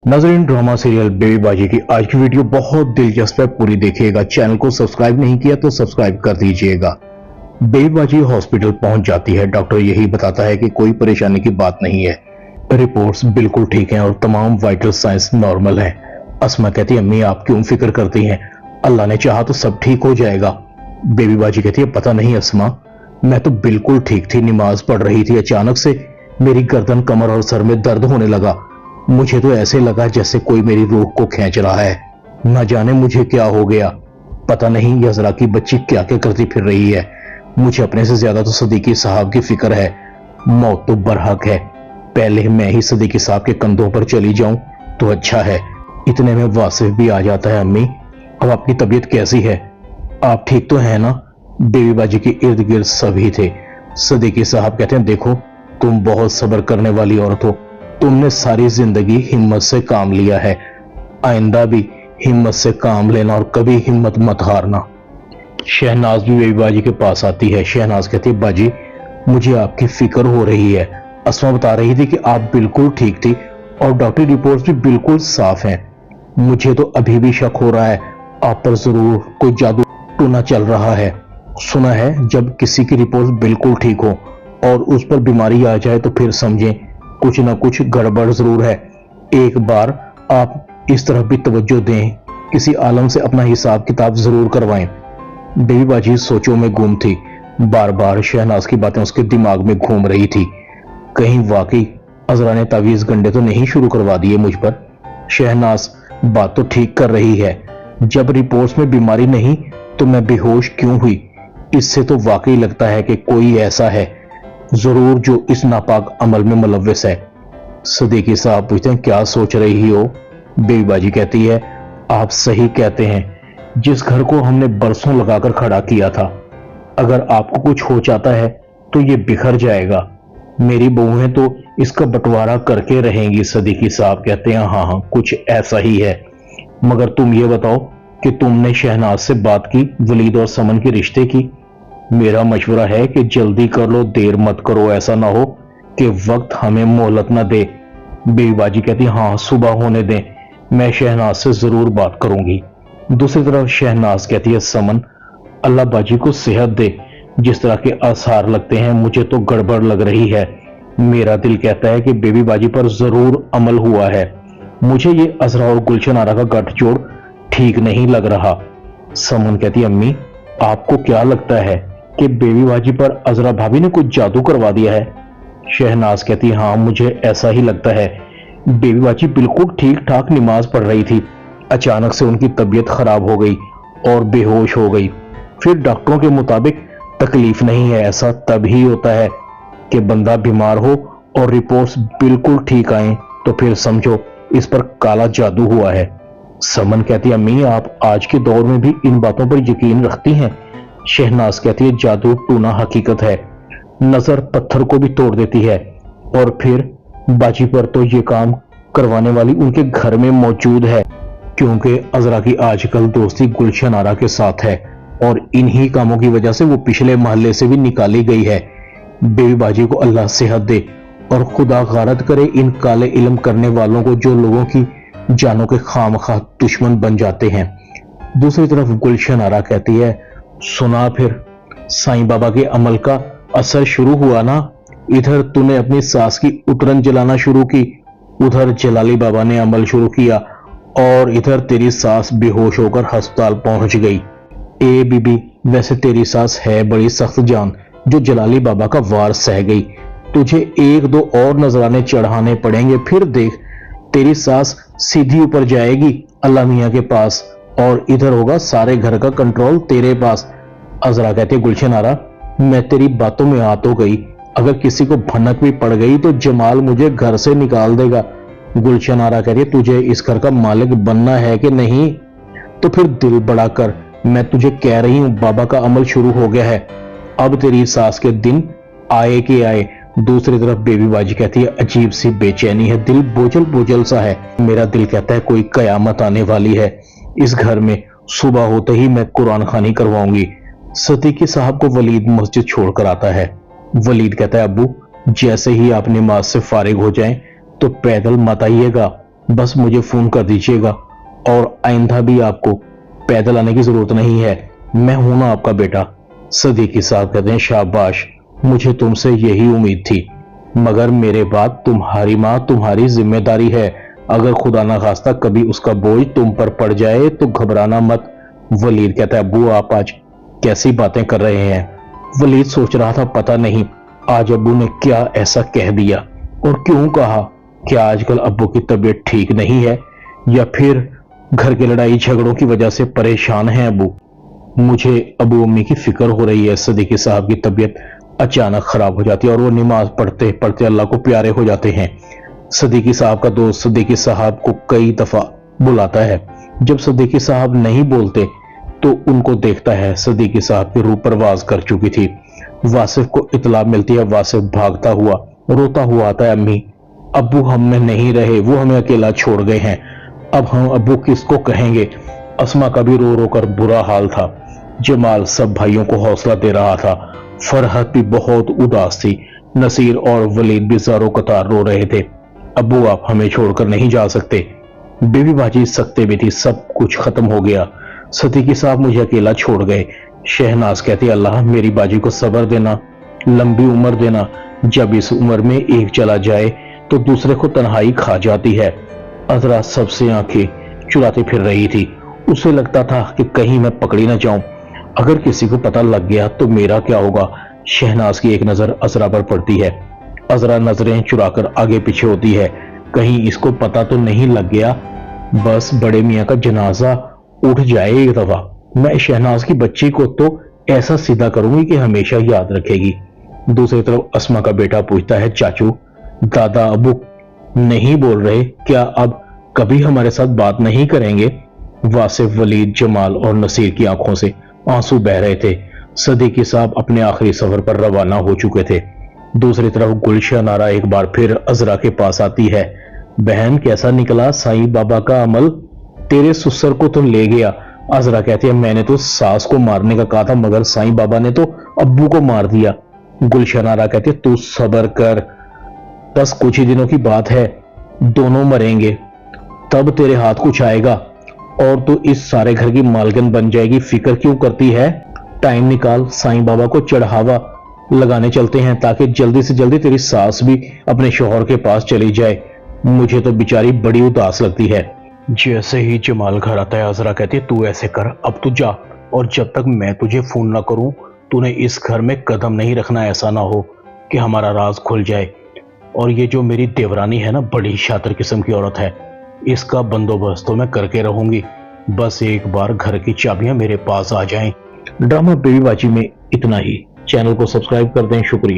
नाज़रीन, drama serial baby बाजी की आज की वीडियो बहुत दिलचस्प है, पूरी देखिएगा। चैनल को सब्सक्राइब नहीं किया तो सब्सक्राइब कर दीजिएगा। बेबी बाजी हॉस्पिटल पहुंच जाती है। डॉक्टर यही बताता है कि कोई परेशानी की बात नहीं है, रिपोर्ट्स बिल्कुल ठीक हैं और तमाम वाइटल साइंस नॉर्मल है। अस्मा कहती है, अम्मी आप क्यों फिक्र करती हैं, अल्लाह ने चाहा तो सब ठीक हो जाएगा। बेबी बाजी कहती है, पता नहीं अस्मा, मैं तो बिल्कुल ठीक थी, नमाज पढ़ रही थी, अचानक से मेरी गर्दन, कमर और सर में दर्द होने लगा। मुझे तो ऐसे लगा जैसे कोई मेरी रूह को खींच रहा है। न जाने मुझे क्या हो गया, पता नहीं यज़रा की बच्ची क्या क्या करती फिर रही है। मुझे अपने से ज्यादा तो सदीकी साहब की फिक्र है। मौत तो बरहक है, पहले मैं ही सदीकी साहब के कंधों पर चली जाऊं तो अच्छा है। इतने में वासिफ भी आ जाता है। अम्मी, अब आपकी तबीयत कैसी है, आप ठीक तो है ना? बेबी बाजी के इर्द गिर्द सभी थे। सदीकी साहब कहते हैं, देखो तुम बहुत सब्र करने वाली औरत हो, तुमने सारी जिंदगी हिम्मत से काम लिया है, आइंदा भी हिम्मत से काम लेना और कभी हिम्मत मत हारना। शहनाज भी बेबी बाजी के पास आती है। शहनाज कहती है, बाजी मुझे आपकी फिक्र हो रही है। अस्मा बता रही थी कि आप बिल्कुल ठीक थी और डॉक्टरी रिपोर्ट्स भी बिल्कुल साफ हैं। मुझे तो अभी भी शक हो रहा है आप पर जरूर कोई जादू टूना चल रहा है। सुना है जब किसी की रिपोर्ट बिल्कुल ठीक हो और उस पर बीमारी आ जाए तो फिर समझें कुछ ना कुछ गड़बड़ जरूर है। एक बार आप इस तरफ भी तवज्जो दें, किसी आलम से अपना हिसाब किताब जरूर करवाएं। बेबी बाजी सोचों में गुम थी। बार बार शहनाज की बातें उसके दिमाग में घूम रही थी। कहीं वाकई अजरा ने तावीज गंडे तो नहीं शुरू करवा दिए मुझ पर। शहनाज बात तो ठीक कर रही है, जब रिपोर्ट्स में बीमारी नहीं तो मैं बेहोश क्यों हुई? इससे तो वाकई लगता है कि कोई ऐसा है जरूर जो इस नापाक अमल में मुलव्वस है। सदीकी साहब पूछते हैं, क्या सोच रही हो? बेबी बाजी कहती है, आप सही कहते हैं, जिस घर को हमने बरसों लगाकर खड़ा किया था, अगर आपको कुछ हो जाता है तो ये बिखर जाएगा। मेरी बहुएं तो इसका बंटवारा करके रहेंगी। सदीकी साहब कहते हैं, हाँ हाँ कुछ ऐसा ही है, मगर तुम ये बताओ कि तुमने शहनाज से बात की वलीद और समन के रिश्ते की? मेरा मशवरा है कि जल्दी कर लो, देर मत करो, ऐसा ना हो कि वक्त हमें मोहलत ना दे। बेबी बाजी कहती है, हाँ सुबह होने दें, मैं शहनाज से जरूर बात करूंगी। दूसरी तरफ शहनाज कहती है, समन अल्लाह बाजी को सेहत दे, जिस तरह के आसार लगते हैं मुझे तो गड़बड़ लग रही है। मेरा दिल कहता है कि बेबी बाजी पर जरूर अमल हुआ है। मुझे ये अजरा और गुलशन आरा का गठजोड़ ठीक नहीं लग रहा। समन कहती है, अम्मी आपको क्या लगता है कि बेबी बाजी पर अजरा भाभी ने कुछ जादू करवा दिया है? शहनाज कहती है, हाँ मुझे ऐसा ही लगता है। बेबी बाजी बिल्कुल ठीक ठाक नमाज पढ़ रही थी, अचानक से उनकी तबीयत खराब हो गई और बेहोश हो गई। फिर डॉक्टरों के मुताबिक तकलीफ नहीं है, ऐसा तभी होता है कि बंदा बीमार हो और रिपोर्ट्स बिल्कुल ठीक आए तो फिर समझो इस पर काला जादू हुआ है। समन कहती है, अम्मी आप आज के दौर में भी इन बातों पर यकीन रखती हैं? शहनाज कहती है, जादू टूना हकीकत है, नजर पत्थर को भी तोड़ देती है। और फिर बाजी पर तो ये काम करवाने वाली उनके घर में मौजूद है, क्योंकि अजरा की आजकल दोस्ती गुलशन आरा के साथ है और इन्हीं कामों की वजह से वो पिछले मोहल्ले से भी निकाली गई है। बेबी बाजी को अल्लाह सेहत दे और खुदा गारत करे इन काले इल्म करने वालों को, जो लोगों की जानों के खामखा दुश्मन बन जाते हैं। दूसरी तरफ गुलशन आरा कहती है, सुना फिर साईं बाबा के अमल का असर शुरू हुआ ना? इधर तूने अपनी सास की उतरन जलाना शुरू की, उधर जलाली बाबा ने अमल शुरू किया और इधर तेरी सास बेहोश होकर अस्पताल पहुंच गई। ए बीबी, वैसे तेरी सास है बड़ी सख्त जान, जो जलाली बाबा का वार सह गई। तुझे एक दो और नजराने चढ़ाने पड़ेंगे, फिर देख तेरी सास सीधी ऊपर जाएगी अल्लाह मियां के पास और इधर होगा सारे घर का कंट्रोल तेरे पास। अजरा कहते, गुलशन आरा मैं तेरी बातों में आ तो गई, अगर किसी को भनक भी पड़ गई तो जमाल मुझे घर से निकाल देगा। गुलशन आरा कहती है, तुझे इस घर का मालिक बनना है कि नहीं? तो फिर दिल बड़ा कर, मैं तुझे कह रही हूं बाबा का अमल शुरू हो गया है, अब तेरी सास के दिन आए कि आए। दूसरी तरफ बेबी बाजी कहती है, अजीब सी बेचैनी है, दिल बोझल बोझल सा है। मेरा दिल कहता है कोई कयामत आने वाली है इस घर में, सुबह होते ही मैं कुरान खानी करवाऊंगी। सदीकी साहब को वलीद मस्जिद छोड़कर आता है। वलीद कहता है, अब्बू जैसे ही आप नमाज से फारिग हो जाएं तो पैदल मत आइएगा, बस मुझे फोन कर दीजिएगा और आइंदा भी आपको पैदल आने की जरूरत नहीं है, मैं हूं ना आपका बेटा। सदीकी साहब कहते हैं, शाबाश, मुझे तुमसे यही उम्मीद थी, मगर मेरे बाद तुम्हारी माँ तुम्हारी जिम्मेदारी है। अगर खुदा ना खास्ता कभी उसका बोझ तुम पर पड़ जाए तो घबराना मत। वलीद कहता है, अब्बू आप आज कैसी बातें कर रहे हैं। वलीद सोच रहा था, पता नहीं आज अब्बू ने क्या ऐसा कह दिया और क्यों कहा। क्या आजकल अब्बू की तबीयत ठीक नहीं है या फिर घर के लड़ाई झगड़ों की वजह से परेशान है अब्बू। मुझे अबू अम्मी की फिक्र हो रही है। सदीकी साहब की तबीयत अचानक खराब हो जाती है और वो नमाज पढ़ते पढ़ते अल्लाह को प्यारे हो जाते हैं। सदीकी साहब का दोस्त सदीकी साहब को कई दफा बुलाता है। जब सदीकी साहब नहीं बोलते तो उनको देखता है। सदीकी साहब की रूह परवाज कर चुकी थी। वासिफ को इतला मिलती है। वासिफ भागता हुआ रोता हुआ आता है, अम्मी अब्बू हम में नहीं रहे, वो हमें अकेला छोड़ गए हैं, अब हम अब्बू किसको कहेंगे। अस्मा का भी रो रो कर बुरा हाल था। जमाल सब भाइयों को हौसला दे रहा था। फरहत भी बहुत उदास थी। नसीर और वलीद भी ज़ारो कतार रो रहे थे। अब्बू आप हमें छोड़कर नहीं जा सकते। बीवी बाजी सकते भी थी, सब कुछ खत्म हो गया। सदीकी साहब मुझे अकेला छोड़ गए। शहनाज कहती, अल्लाह मेरी बाजी को सब्र देना, लंबी उम्र देना। जब इस उम्र में एक चला जाए तो दूसरे को तन्हाई खा जाती है। अजरा सबसे आंखें चुराती फिर रही थी। उसे लगता था कि कहीं मैं पकड़ी ना जाऊं। अगर किसी को पता लग गया तो मेरा क्या होगा। शहनाज की एक नजर अजरा पर पड़ती है। अजरा नजरें चुराकर आगे पीछे होती है, कहीं इसको पता तो नहीं लग गया। बस बड़े मियाँ का जनाजा उठ जाए एक दफा, मैं शहनाज की बच्ची को तो ऐसा सीधा करूंगी कि हमेशा याद रखेगी। दूसरी तरफ अस्मा का बेटा पूछता है, चाचू दादा अबू नहीं बोल रहे, क्या अब कभी हमारे साथ बात नहीं करेंगे। वासिफ, वलीद, जमाल और नसीर की आंखों से आंसू बह रहे थे। सदीकी साहब अपने आखिरी सफर पर रवाना हो चुके थे। दूसरी तरफ गुलशन आरा एक बार फिर अजरा के पास आती है। बहन कैसा निकला साईं बाबा का अमल, तेरे सुसर को तो ले गया। अजरा कहती है, मैंने तो सास को मारने का कहा था मगर साईं बाबा ने तो अब्बू को मार दिया। गुलशन आरा कहती है, तू सब्र कर, बस कुछ ही दिनों की बात है, दोनों मरेंगे, तब तेरे हाथ कुछ आएगा और तू इस सारे घर की मालकिन बन जाएगी। फिक्र क्यों करती है, टाइम निकाल, साईं बाबा को चढ़ावा लगाने चलते हैं ताकि जल्दी से जल्दी तेरी सास भी अपने शौहर के पास चली जाए। मुझे तो बेचारी बड़ी उदास लगती है। जैसे ही जमाल घर आता है अजरा कहती है, तू ऐसे कर, अब तू जा और जब तक मैं तुझे फोन ना करूं तूने इस घर में कदम नहीं रखना, ऐसा ना हो कि हमारा राज खुल जाए। और ये जो मेरी देवरानी है ना, बड़ी शातिर किस्म की औरत है, इसका बंदोबस्त तो मैं करके रहूंगी, बस एक बार घर की चाबियां मेरे पास आ जाएं। ड्रामा बेबी बाजी में इतना ही। चैनल को सब्सक्राइब कर दें। शुक्रिया।